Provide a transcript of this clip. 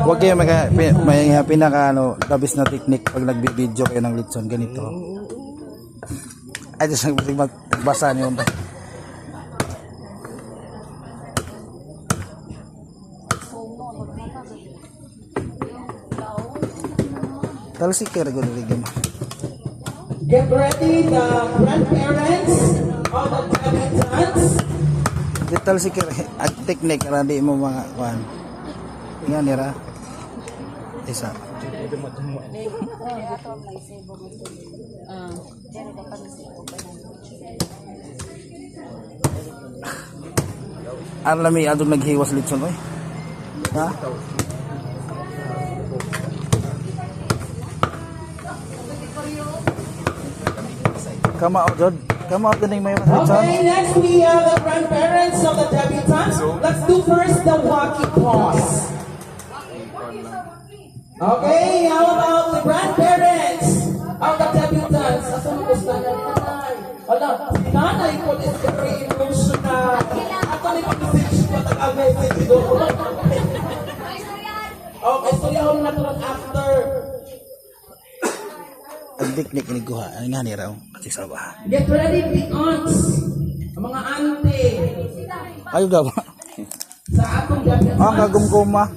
Huwag kayo may pinaka labis na technique pag nagbi-video kayo ng litson ganito. Ay, just magbasa niyo ba? Talsikir ko dili. Get ready, the grandparents of the debutants. Digital sikir at technique ra di mo mga kuan. Nga nira. Isa. Arlami adong naghiwas litson oy. Ha? Come out, Jod. Come out din may litson. Okay, next we have the grandparents of the debutants. Let's do first the walkie pause. Okay, how about the grandparents of the debutants? Asa mo gusto na nanay? Wala, si nanay ko is very emotional. Ato ni pag-message ko at message ko. Okay, so yun na ito after. Ang technique ni guha, ang nga ni raw kasi sa baha. Get ready, the aunts. Ang mga auntie. Ayo gawa. Sa atong debutants. Kagumguma.